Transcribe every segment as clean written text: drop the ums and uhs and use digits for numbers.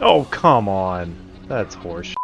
Oh, come on. That's horseshit.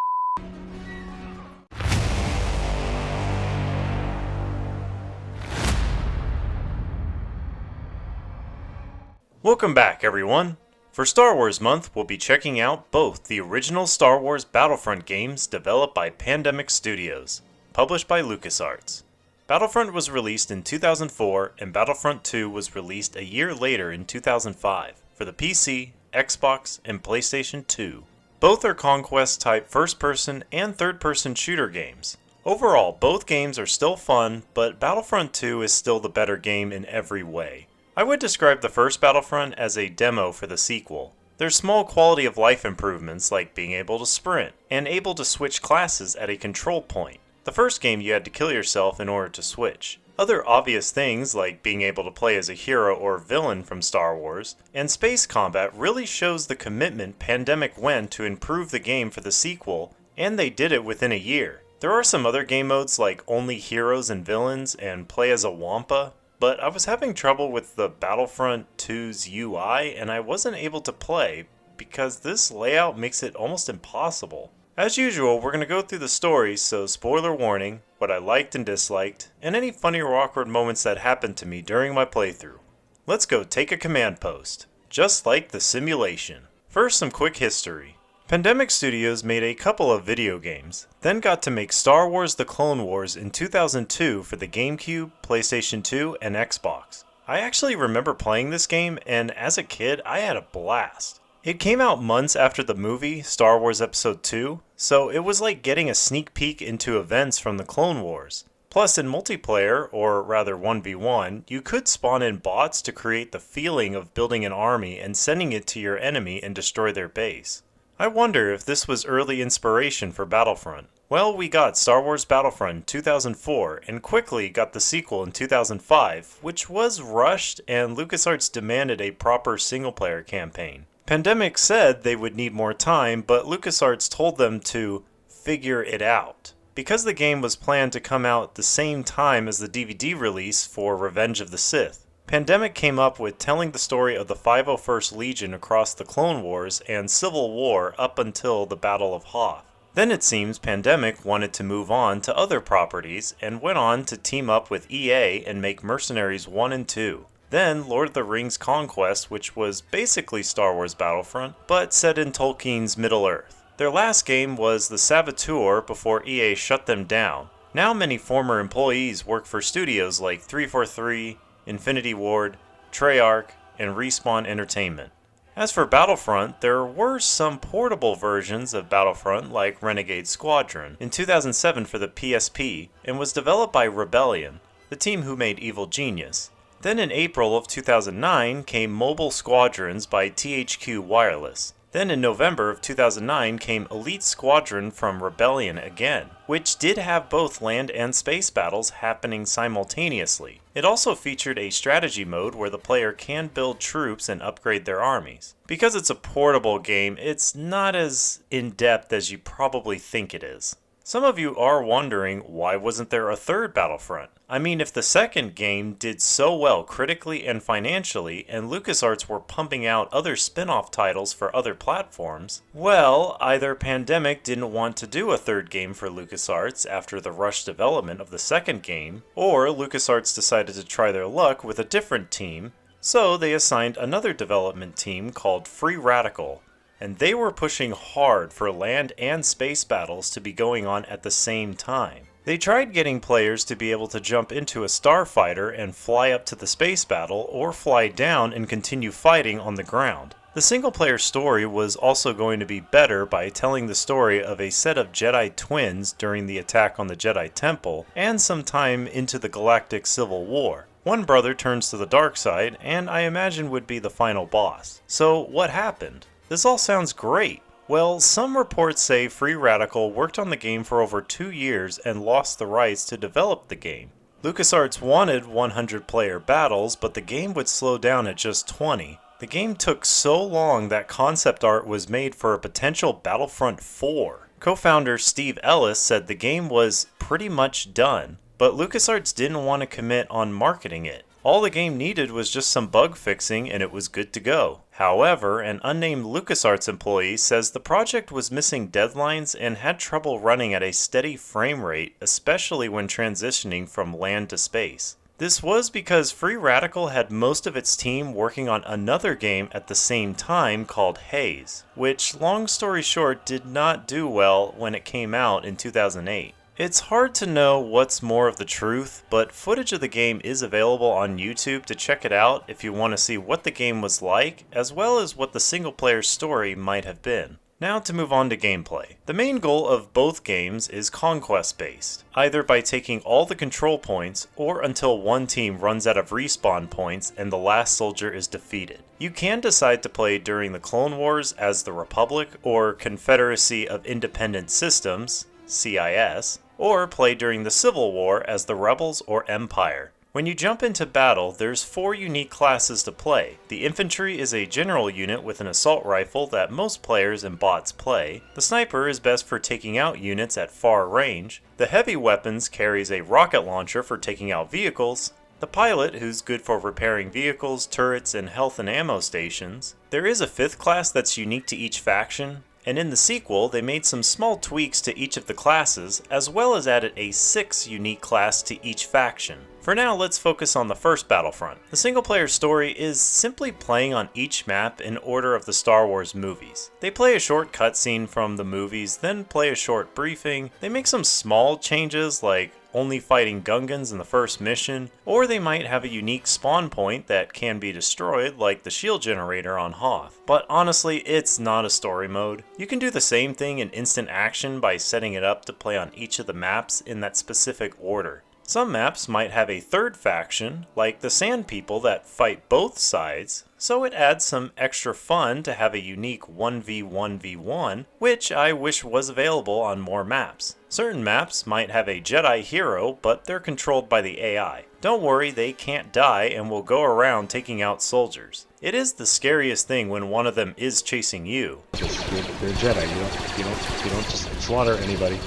Welcome back, everyone. For Star Wars Month, we'll be checking out both the original Star Wars Battlefront games developed by Pandemic Studios, published by LucasArts. Battlefront was released in 2004, and Battlefront 2 was released a year later in 2005 for the PC, Xbox, and PlayStation 2. Both are conquest-type first-person and third-person shooter games. Overall, both games are still fun, but Battlefront 2 is still the better game in every way. I would describe the first Battlefront as a demo for the sequel. There's small quality of life improvements like being able to sprint, and able to switch classes at a control point. The first game you had to kill yourself in order to switch. Other obvious things like being able to play as a hero or villain from Star Wars, and space combat really shows the commitment Pandemic went to improve the game for the sequel, and they did it within a year. There are some other game modes like only heroes and villains and play as a Wampa, but I was having trouble with the Battlefront 2's UI and I wasn't able to play because this layout makes it almost impossible. As usual, we're going to go through the story, so spoiler warning, what I liked and disliked, and any funny or awkward moments that happened to me during my playthrough. Let's go take a command post, just like the simulation. First, some quick history. Pandemic Studios made a couple of video games, then got to make Star Wars The Clone Wars in 2002 for the GameCube, PlayStation 2, and Xbox. I actually remember playing this game, and as a kid, I had a blast. It came out months after the movie, Star Wars Episode 2, so it was like getting a sneak peek into events from the Clone Wars. Plus, in multiplayer, or rather 1v1, you could spawn in bots to create the feeling of building an army and sending it to your enemy and destroy their base. I wonder if this was early inspiration for Battlefront. Well, we got Star Wars Battlefront in 2004 and quickly got the sequel in 2005, which was rushed and LucasArts demanded a proper single-player campaign. Pandemic said they would need more time, but LucasArts told them to figure it out. Because the game was planned to come out the same time as the DVD release for Revenge of the Sith, Pandemic came up with telling the story of the 501st Legion across the Clone Wars and Civil War up until the Battle of Hoth. Then it seems Pandemic wanted to move on to other properties and went on to team up with EA and make Mercenaries 1 and 2. Then Lord of the Rings Conquest, which was basically Star Wars Battlefront, but set in Tolkien's Middle-earth. Their last game was The Saboteur before EA shut them down. Now many former employees work for studios like 343, Infinity Ward, Treyarch, and Respawn Entertainment. As for Battlefront, there were some portable versions of Battlefront like Renegade Squadron in 2007 for the PSP and was developed by Rebellion, the team who made Evil Genius. Then in April of 2009 came Mobile Squadrons by THQ Wireless. Then in November of 2009 came Elite Squadron from Rebellion again, which did have both land and space battles happening simultaneously. It also featured a strategy mode where the player can build troops and upgrade their armies. Because it's a portable game, it's not as in-depth as you probably think it is. Some of you are wondering, why wasn't there a third Battlefront? I mean, if the second game did so well critically and financially, and LucasArts were pumping out other spin-off titles for other platforms, well, either Pandemic didn't want to do a third game for LucasArts after the rushed development of the second game, or LucasArts decided to try their luck with a different team, so they assigned another development team called Free Radical. And they were pushing hard for land and space battles to be going on at the same time. They tried getting players to be able to jump into a starfighter and fly up to the space battle, or fly down and continue fighting on the ground. The single-player story was also going to be better by telling the story of a set of Jedi twins during the attack on the Jedi Temple, and some time into the Galactic Civil War. One brother turns to the dark side, and I imagine would be the final boss. So what happened? This all sounds great. Well, some reports say Free Radical worked on the game for over 2 years and lost the rights to develop the game. LucasArts wanted 100 player battles, but the game would slow down at just 20. The game took so long that concept art was made for a potential Battlefront 4. Co-founder Steve Ellis said the game was pretty much done, but LucasArts didn't want to commit on marketing it. All the game needed was just some bug fixing and it was good to go. However, an unnamed LucasArts employee says the project was missing deadlines and had trouble running at a steady frame rate, especially when transitioning from land to space. This was because Free Radical had most of its team working on another game at the same time called Haze, which, long story short, did not do well when it came out in 2008. It's hard to know what's more of the truth, but footage of the game is available on YouTube to check it out if you want to see what the game was like, as well as what the single-player story might have been. Now to move on to gameplay. The main goal of both games is conquest-based, either by taking all the control points, or until one team runs out of respawn points and the last soldier is defeated. You can decide to play during the Clone Wars as the Republic, or Confederacy of Independent Systems, CIS, or play during the Civil War as the Rebels or Empire. When you jump into battle, there's 4 unique classes to play. The infantry is a general unit with an assault rifle that most players and bots play. The sniper is best for taking out units at far range. The heavy weapons carries a rocket launcher for taking out vehicles. The pilot, who's good for repairing vehicles, turrets, and health and ammo stations. There is a 5th class that's unique to each faction. And in the sequel, they made some small tweaks to each of the classes, as well as added a 6th unique class to each faction. For now, let's focus on the first Battlefront. The single-player story is simply playing on each map in order of the Star Wars movies. They play a short cutscene from the movies, then play a short briefing. They make some small changes like only fighting Gungans in the first mission, or they might have a unique spawn point that can be destroyed like the shield generator on Hoth. But honestly, it's not a story mode. You can do the same thing in instant action by setting it up to play on each of the maps in that specific order. Some maps might have a 3rd faction, like the Sand People that fight both sides, so it adds some extra fun to have a unique 1v1v1, which I wish was available on more maps. Certain maps might have a Jedi hero, but they're controlled by the AI. Don't worry, they can't die and will go around taking out soldiers. It is the scariest thing when one of them is chasing you. They're Jedi, you don't just slaughter anybody.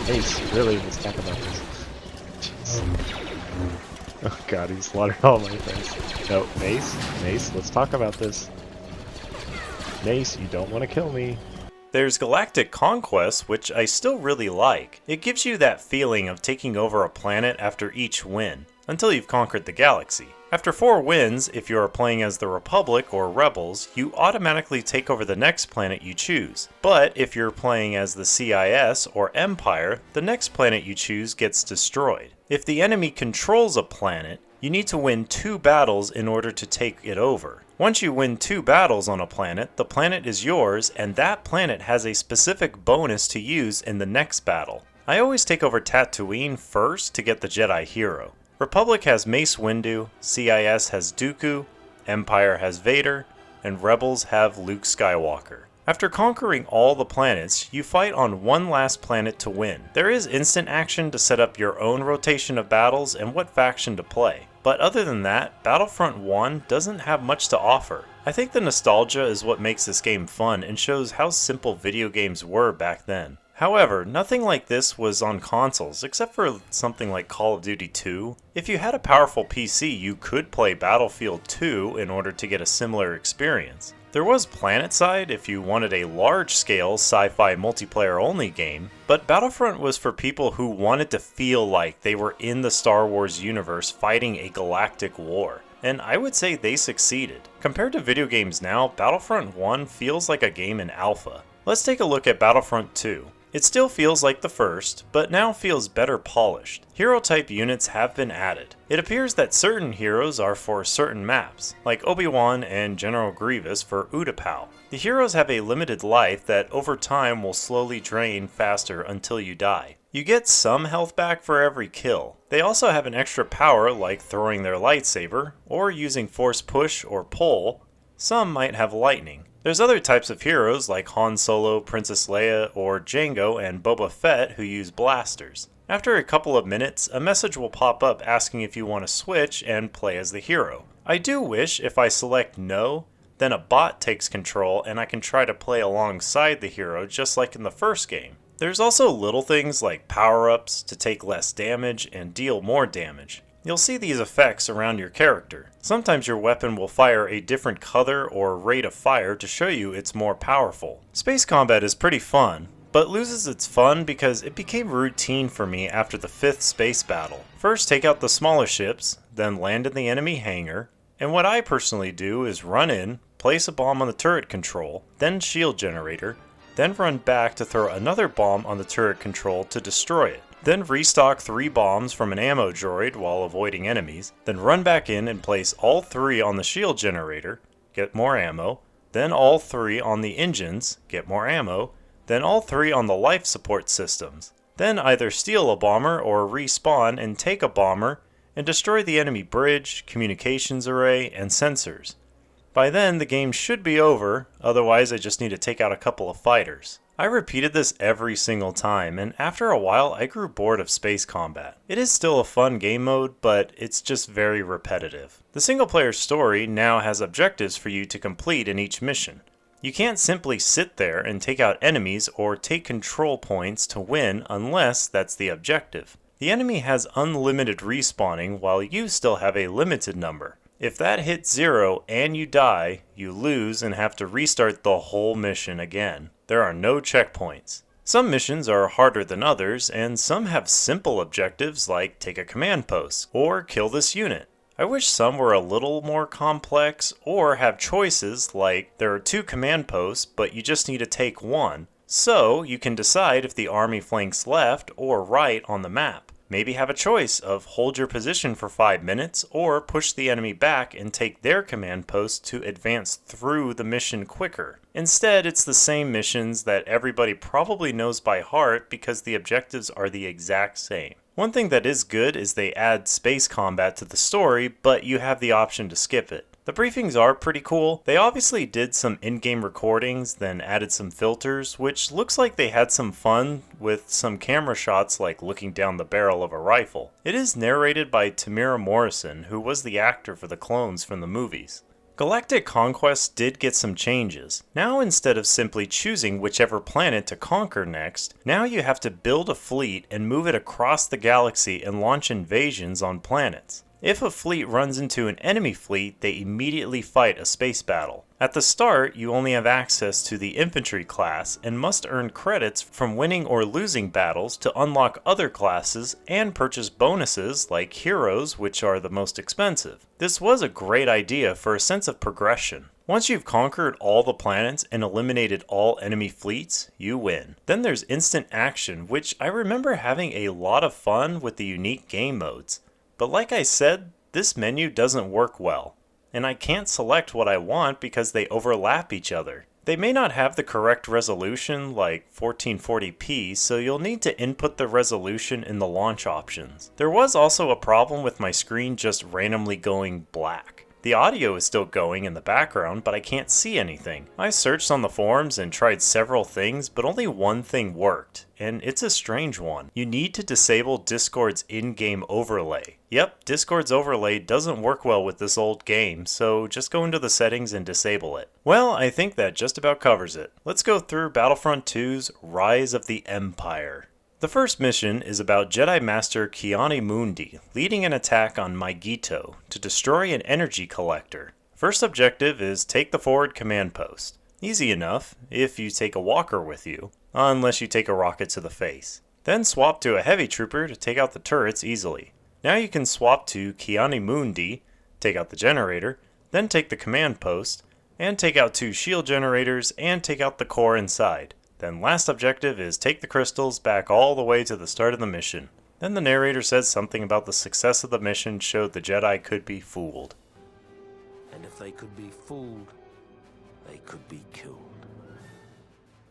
Ace, really, let's talk about this. Jeez. Oh god, he slaughtered all my friends. No, Mace, let's talk about this. Mace, you don't want to kill me. There's Galactic Conquest, which I still really like. It gives you that feeling of taking over a planet after each win, until you've conquered the galaxy. After 4 wins, if you are playing as the Republic or Rebels, you automatically take over the next planet you choose. But if you're playing as the CIS or Empire, the next planet you choose gets destroyed. If the enemy controls a planet, you need to win 2 battles in order to take it over. Once you win 2 battles on a planet, the planet is yours, and that planet has a specific bonus to use in the next battle. I always take over Tatooine first to get the Jedi hero. Republic has Mace Windu, CIS has Dooku, Empire has Vader, and Rebels have Luke Skywalker. After conquering all the planets, you fight on one last planet to win. There is instant action to set up your own rotation of battles and what faction to play. But other than that, Battlefront 1 doesn't have much to offer. I think the nostalgia is what makes this game fun and shows how simple video games were back then. However, nothing like this was on consoles, except for something like Call of Duty 2. If you had a powerful PC, you could play Battlefield 2 in order to get a similar experience. There was PlanetSide if you wanted a large-scale sci-fi multiplayer-only game, but Battlefront was for people who wanted to feel like they were in the Star Wars universe fighting a galactic war. And I would say they succeeded. Compared to video games now, Battlefront 1 feels like a game in alpha. Let's take a look at Battlefront 2. It still feels like the first, but now feels better polished. Hero-type units have been added. It appears that certain heroes are for certain maps, like Obi-Wan and General Grievous for Utapau. The heroes have a limited life that over time will slowly drain faster until you die. You get some health back for every kill. They also have an extra power like throwing their lightsaber, or using force push or pull. Some might have lightning. There's other types of heroes like Han Solo, Princess Leia, or Jango and Boba Fett who use blasters. After a couple of minutes, a message will pop up asking if you want to switch and play as the hero. I do wish if I select no, then a bot takes control and I can try to play alongside the hero just like in the first game. There's also little things like power-ups to take less damage and deal more damage. You'll see these effects around your character. Sometimes your weapon will fire a different color or rate of fire to show you it's more powerful. Space combat is pretty fun, but loses its fun because it became routine for me after the 5th space battle. First take out the smaller ships, then land in the enemy hangar, and what I personally do is run in, place a bomb on the turret control, then shield generator, then run back to throw another bomb on the turret control to destroy it. Then restock 3 bombs from an ammo droid while avoiding enemies, then run back in and place all 3 on the shield generator, get more ammo, then all 3 on the engines, get more ammo, then all 3 on the life support systems. Then either steal a bomber or respawn and take a bomber and destroy the enemy bridge, communications array, and sensors. By then the game should be over, otherwise I just need to take out a couple of fighters. I repeated this every single time, and after a while I grew bored of space combat. It is still a fun game mode, but it's just very repetitive. The single player story now has objectives for you to complete in each mission. You can't simply sit there and take out enemies or take control points to win unless that's the objective. The enemy has unlimited respawning while you still have a limited number. If that hits 0 and you die, you lose and have to restart the whole mission again. There are no checkpoints. Some missions are harder than others, and some have simple objectives like take a command post or kill this unit. I wish some were a little more complex or have choices like there are 2 command posts but you just need to take 1, so you can decide if the army flanks left or right on the map. Maybe have a choice of hold your position for 5 minutes or push the enemy back and take their command post to advance through the mission quicker. Instead, it's the same missions that everybody probably knows by heart because the objectives are the exact same. One thing that is good is they add space combat to the story, but you have the option to skip it. The briefings are pretty cool. They obviously did some in-game recordings, then added some filters, which looks like they had some fun with some camera shots like looking down the barrel of a rifle. It is narrated by Tamira Morrison, who was the actor for the clones from the movies. Galactic Conquest did get some changes. Now instead of simply choosing whichever planet to conquer next, now you have to build a fleet and move it across the galaxy and launch invasions on planets. If a fleet runs into an enemy fleet, they immediately fight a space battle. At the start, you only have access to the infantry class and must earn credits from winning or losing battles to unlock other classes and purchase bonuses like heroes, which are the most expensive. This was a great idea for a sense of progression. Once you've conquered all the planets and eliminated all enemy fleets, you win. Then there's instant action, which I remember having a lot of fun with the unique game modes. But like I said, this menu doesn't work well, and I can't select what I want because they overlap each other. They may not have the correct resolution like 1440p, so you'll need to input the resolution in the launch options. There was also a problem with my screen just randomly going black. The audio is still going in the background, but I can't see anything. I searched on the forums and tried several things, but only one thing worked, and it's a strange one. You need to disable Discord's in-game overlay. Yep, Discord's overlay doesn't work well with this old game, so just go into the settings and disable it. Well, I think that just about covers it. Let's go through Battlefront 2's Rise of the Empire. The first mission is about Jedi Master Ki-Adi-Mundi leading an attack on Megiddo to destroy an energy collector. First objective is take the forward command post. Easy enough if you take a walker with you, unless you take a rocket to the face. Then swap to a heavy trooper to take out the turrets easily. Now you can swap to Ki-Adi-Mundi, take out the generator, then take the command post, and take out 2 shield generators and take out the core inside. Then last objective is take the crystals back all the way to the start of the mission. Then the narrator says something about the success of the mission showed the Jedi could be fooled. And if they could be fooled, they could be killed.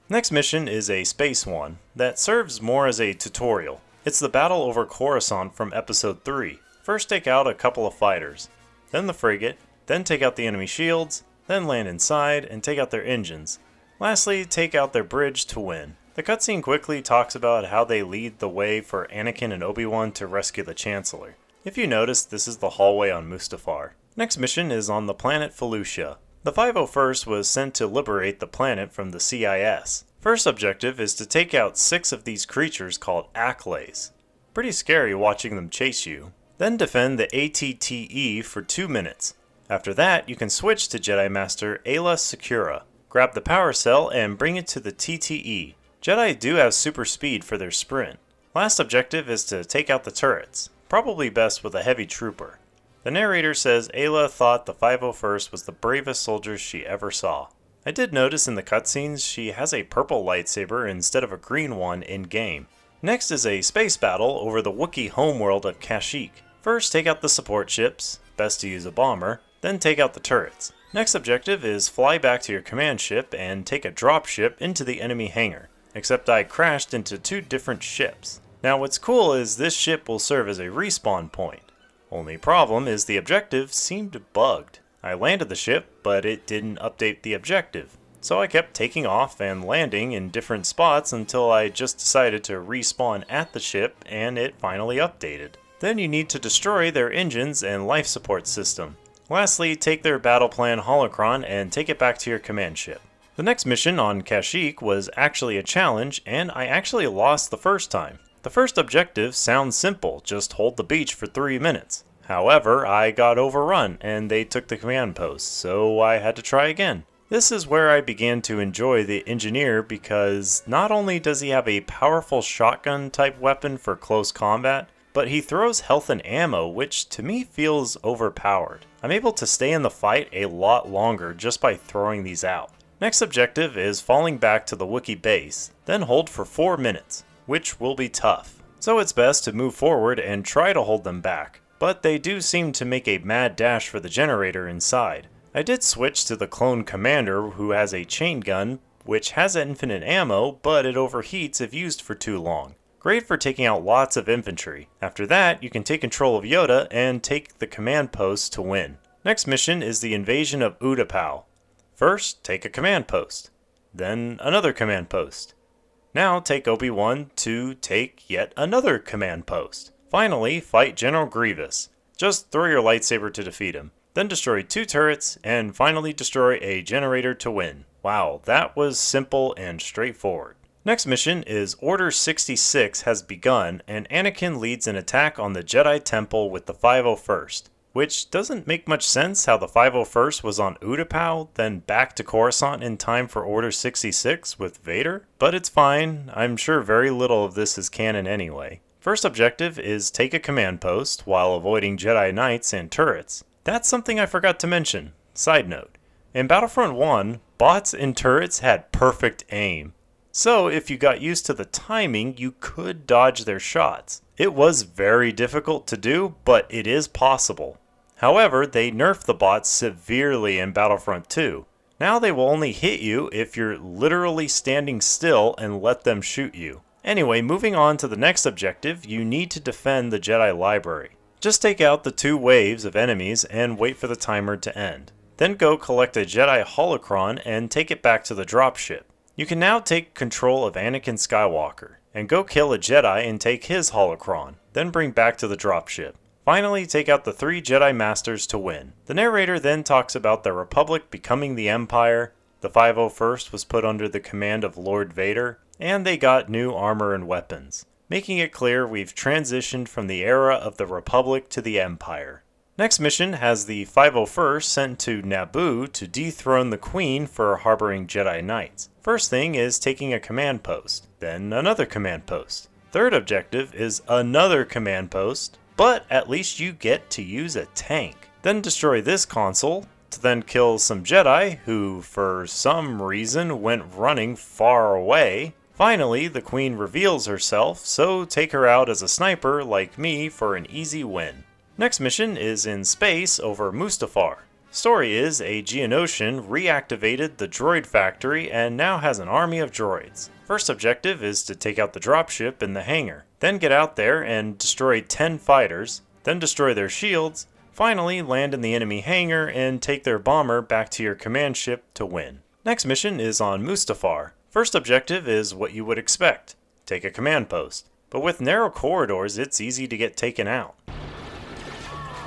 Next mission is a space one that serves more as a tutorial. It's the battle over Coruscant from episode 3. First take out a couple of fighters, then the frigate, then take out the enemy shields, then land inside and take out their engines. Lastly, take out their bridge to win. The cutscene quickly talks about how they lead the way for Anakin and Obi-Wan to rescue the Chancellor. If you notice, this is the hallway on Mustafar. Next mission is on the planet Felucia. The 501st was sent to liberate the planet from the CIS. First objective is to take out 6 of these creatures called Acklays. Pretty scary watching them chase you. Then defend the ATTE for 2 minutes. After that, you can switch to Jedi Master Aayla Secura. Grab the power cell and bring it to the TTE. Jedi do have super speed for their sprint. Last objective is to take out the turrets, probably best with a heavy trooper. The narrator says Aayla thought the 501st was the bravest soldiers she ever saw. I did notice in the cutscenes she has a purple lightsaber instead of a green one in-game. Next is a space battle over the Wookiee homeworld of Kashyyyk. First, take out the support ships, best to use a bomber, then take out the turrets. Next objective is fly back to your command ship and take a drop ship into the enemy hangar, except I crashed into 2 different ships. Now what's cool is this ship will serve as a respawn point. Only problem is the objective seemed bugged. I landed the ship, but it didn't update the objective. So I kept taking off and landing in different spots until I just decided to respawn at the ship and it finally updated. Then you need to destroy their engines and life support system. Lastly, take their battle plan holocron and take it back to your command ship. The next mission on Kashyyyk was actually a challenge, and I actually lost the first time. The first objective sounds simple, just hold the beach for 3 minutes. However, I got overrun and they took the command post, so I had to try again. This is where I began to enjoy the engineer because not only does he have a powerful shotgun type weapon for close combat, but he throws health and ammo, which to me feels overpowered. I'm able to stay in the fight a lot longer just by throwing these out. Next objective is falling back to the Wookiee base, then hold for 4 minutes, which will be tough. So it's best to move forward and try to hold them back, but they do seem to make a mad dash for the generator inside. I did switch to the clone commander who has a chain gun, which has infinite ammo, but it overheats if used for too long. Great for taking out lots of infantry. After that, you can take control of Yoda and take the command post to win. Next mission is the invasion of Utapau. First, take a command post. Then another command post. Now take Obi-Wan to take yet another command post. Finally, fight General Grievous. Just throw your lightsaber to defeat him. Then destroy 2 turrets, and finally destroy a generator to win. Wow, that was simple and straightforward. Next mission is Order 66 has begun, and Anakin leads an attack on the Jedi Temple with the 501st. Which doesn't make much sense how the 501st was on Utapau, then back to Coruscant in time for Order 66 with Vader? But it's fine, I'm sure very little of this is canon anyway. First objective is take a command post while avoiding Jedi Knights and turrets. That's something I forgot to mention. Side note, in Battlefront 1, bots and turrets had perfect aim. So if you got used to the timing, you could dodge their shots. It was very difficult to do, but it is possible. However, they nerfed the bots severely in Battlefront 2. Now they will only hit you if you're literally standing still and let them shoot you. Anyway, moving on to the next objective, you need to defend the Jedi Library. Just take out the 2 waves of enemies and wait for the timer to end. Then go collect a Jedi holocron and take it back to the dropship. You can now take control of Anakin Skywalker, and go kill a Jedi and take his holocron, then bring back to the dropship. Finally, take out the 3 Jedi Masters to win. The narrator then talks about the Republic becoming the Empire, the 501st was put under the command of Lord Vader, and they got new armor and weapons, making it clear we've transitioned from the era of the Republic to the Empire. Next mission has the 501st sent to Naboo to dethrone the Queen for harboring Jedi Knights. First thing is taking a command post, then another command post. Third objective is another command post, but at least you get to use a tank. Then destroy this console, to then kill some Jedi who, for some reason, went running far away. Finally, the Queen reveals herself, so take her out as a sniper like me for an easy win. Next mission is in space over Mustafar. Story is a Geonosian reactivated the droid factory and now has an army of droids. First objective is to take out the dropship in the hangar, then get out there and destroy 10 fighters, then destroy their shields, finally land in the enemy hangar and take their bomber back to your command ship to win. Next mission is on Mustafar. First objective is what you would expect, take a command post, but with narrow corridors it's easy to get taken out.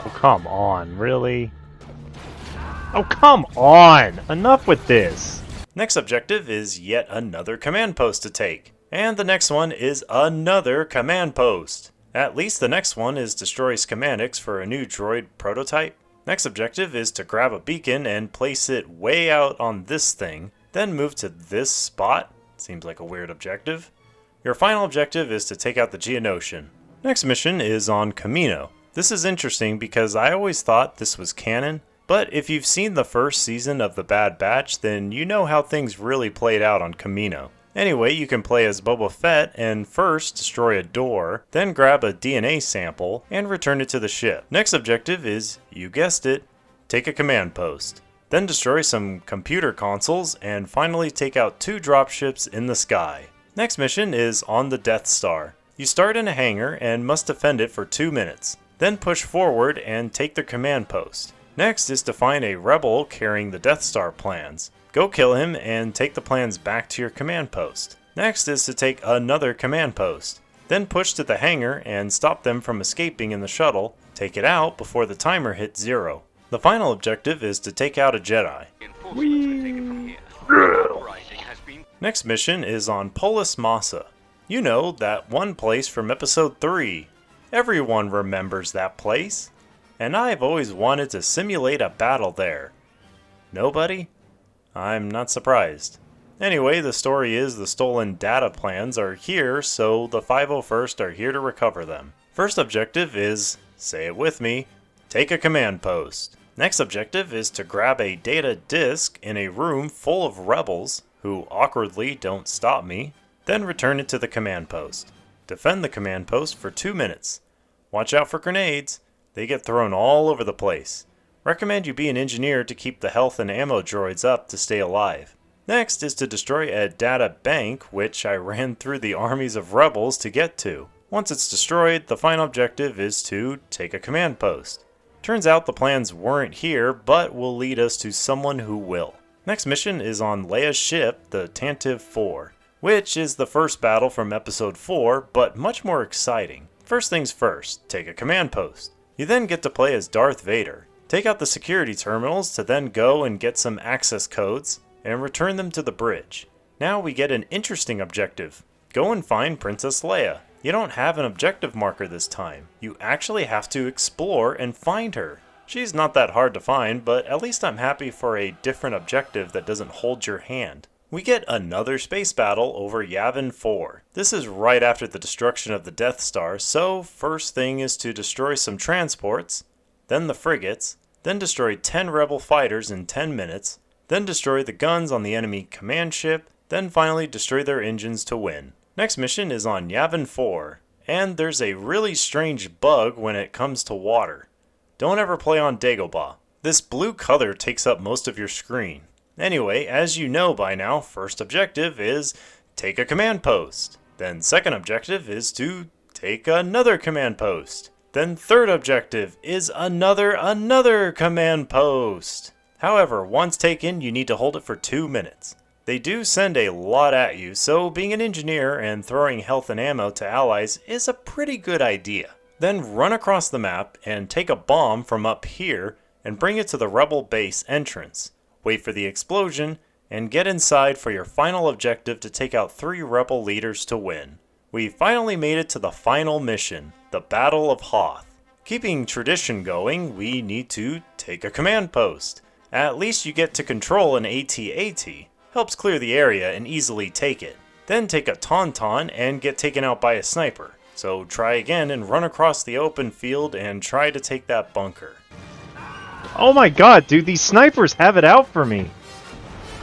Oh, come on, really? Oh, come on! Enough with this! Next objective is yet another command post to take. And the next one is another command post. At least the next one is destroy schematics for a new droid prototype. Next objective is to grab a beacon and place it way out on this thing, then move to this spot. Seems like a weird objective. Your final objective is to take out the Geonosian. Next mission is on Kamino. This is interesting because I always thought this was canon, but if you've seen the first season of The Bad Batch, then you know how things really played out on Kamino. Anyway, you can play as Boba Fett and first destroy a door, then grab a DNA sample and return it to the ship. Next objective is, you guessed it, take a command post. Then destroy some computer consoles and finally take out 2 dropships in the sky. Next mission is on the Death Star. You start in a hangar and must defend it for 2 minutes. Then push forward and take their command post. Next is to find a rebel carrying the Death Star plans. Go kill him and take the plans back to your command post. Next is to take another command post. Then push to the hangar and stop them from escaping in the shuttle. Take it out before the timer hits 0. The final objective is to take out a Jedi. Next mission is on Polis Massa. You know, that one place from episode 3. Everyone remembers that place. And I've always wanted to simulate a battle there. Nobody? I'm not surprised. Anyway, the story is the stolen data plans are here, so the 501st are here to recover them. First objective is, say it with me, take a command post. Next objective is to grab a data disk in a room full of rebels, who awkwardly don't stop me, then return it to the command post. Defend the command post for 2 minutes. Watch out for grenades, they get thrown all over the place. Recommend you be an engineer to keep the health and ammo droids up to stay alive. Next is to destroy a data bank, which I ran through the armies of rebels to get to. Once it's destroyed, the final objective is to take a command post. Turns out the plans weren't here, but will lead us to someone who will. Next mission is on Leia's ship, the Tantive 4, which is the first battle from episode 4, but much more exciting. First things first, take a command post. You then get to play as Darth Vader. Take out the security terminals to then go and get some access codes and return them to the bridge. Now we get an interesting objective. Go and find Princess Leia. You don't have an objective marker this time. You actually have to explore and find her. She's not that hard to find, but at least I'm happy for a different objective that doesn't hold your hand. We get another space battle over Yavin 4. This is right after the destruction of the Death Star, so first thing is to destroy some transports, then the frigates, then destroy 10 rebel fighters in 10 minutes, then destroy the guns on the enemy command ship, then finally destroy their engines to win. Next mission is on Yavin 4, and there's a really strange bug when it comes to water. Don't ever play on Dagobah. This blue color takes up most of your screen. Anyway, as you know by now, first objective is take a command post. Then second objective is to take another command post. Then third objective is another command post. However, once taken, you need to hold it for 2 minutes. They do send a lot at you, so being an engineer and throwing health and ammo to allies is a pretty good idea. Then run across the map and take a bomb from up here and bring it to the rebel base entrance. Wait for the explosion and get inside for your final objective to take out 3 rebel leaders to win. We finally made it to the final mission, the Battle of Hoth. Keeping tradition going, we need to take a command post. At least you get to control an AT-AT. Helps clear the area and easily take it. Then take a Tauntaun and get taken out by a sniper. So try again and run across the open field and try to take that bunker. Oh my god, dude, these snipers have it out for me.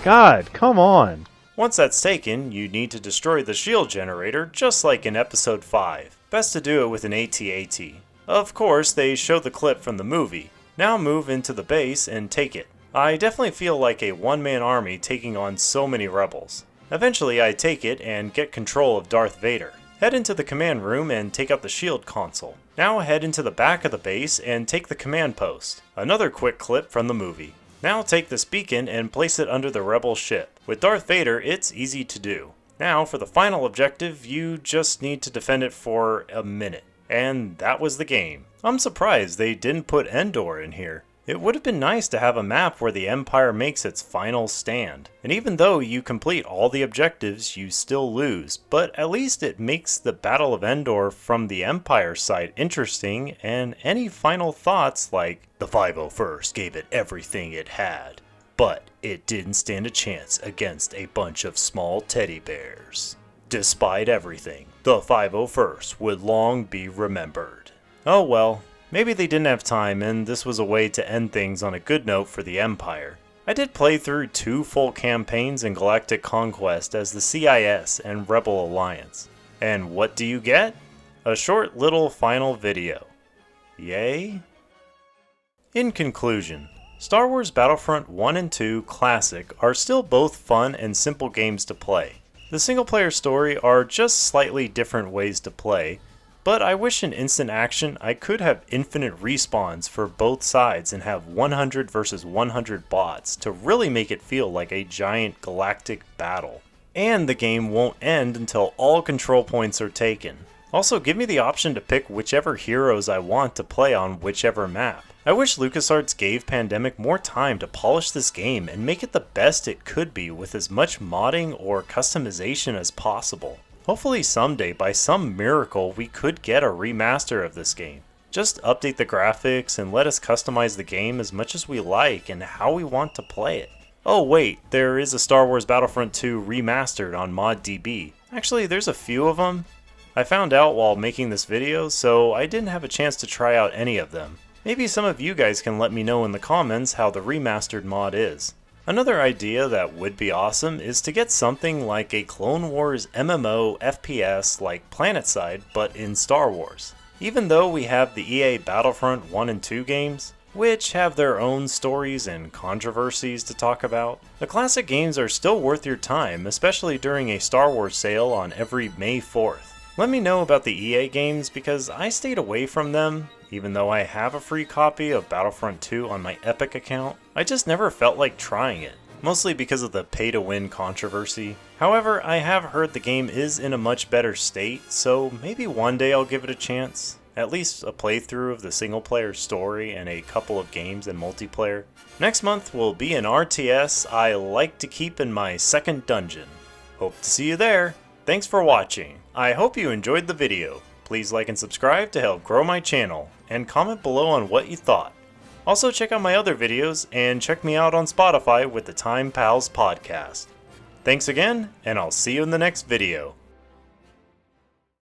God, come on. Once that's taken, you need to destroy the shield generator just like in episode 5. Best to do it with an AT-AT. Of course, they show the clip from the movie. Now move into the base and take it. I definitely feel like a one-man army taking on so many rebels. Eventually I take it and get control of Darth Vader. Head into the command room and take out the shield console. Now head into the back of the base and take the command post. Another quick clip from the movie. Now take this beacon and place it under the rebel ship. With Darth Vader, it's easy to do. Now for the final objective, you just need to defend it for a minute. And that was the game. I'm surprised they didn't put Endor in here. It would have been nice to have a map where the Empire makes its final stand, and even though you complete all the objectives, you still lose, but at least it makes the Battle of Endor from the Empire side interesting, and any final thoughts like, the 501st gave it everything it had, but it didn't stand a chance against a bunch of small teddy bears. Despite everything, the 501st would long be remembered. Oh well. Maybe they didn't have time, and this was a way to end things on a good note for the Empire. I did play through 2 full campaigns in Galactic Conquest as the CIS and Rebel Alliance. And what do you get? A short little final video. Yay? In conclusion, Star Wars Battlefront 1 and 2 Classic are still both fun and simple games to play. The single player story are just slightly different ways to play, but I wish in instant action I could have infinite respawns for both sides and have 100 versus 100 bots to really make it feel like a giant galactic battle. And the game won't end until all control points are taken. Also, give me the option to pick whichever heroes I want to play on whichever map. I wish LucasArts gave Pandemic more time to polish this game and make it the best it could be with as much modding or customization as possible. Hopefully someday, by some miracle, we could get a remaster of this game. Just update the graphics and let us customize the game as much as we like and how we want to play it. Oh wait, there is a Star Wars Battlefront 2 remastered on ModDB. Actually, there's a few of them. I found out while making this video, so I didn't have a chance to try out any of them. Maybe some of you guys can let me know in the comments how the remastered mod is. Another idea that would be awesome is to get something like a Clone Wars MMO FPS like PlanetSide, but in Star Wars. Even though we have the EA Battlefront 1 and 2 games, which have their own stories and controversies to talk about, the classic games are still worth your time, especially during a Star Wars sale on every May 4th. Let me know about the EA games because I stayed away from them. Even though I have a free copy of Battlefront 2 on my Epic account, I just never felt like trying it, mostly because of the pay-to-win controversy. However, I have heard the game is in a much better state, so maybe one day I'll give it a chance. At least a playthrough of the single-player story and a couple of games in multiplayer. Next month will be an RTS I like to keep in my second dungeon. Hope to see you there. Thanks for watching. I hope you enjoyed the video. Please like and subscribe to help grow my channel, and comment below on what you thought. Also check out my other videos, and check me out on Spotify with the Time Pals podcast. Thanks again, and I'll see you in the next video.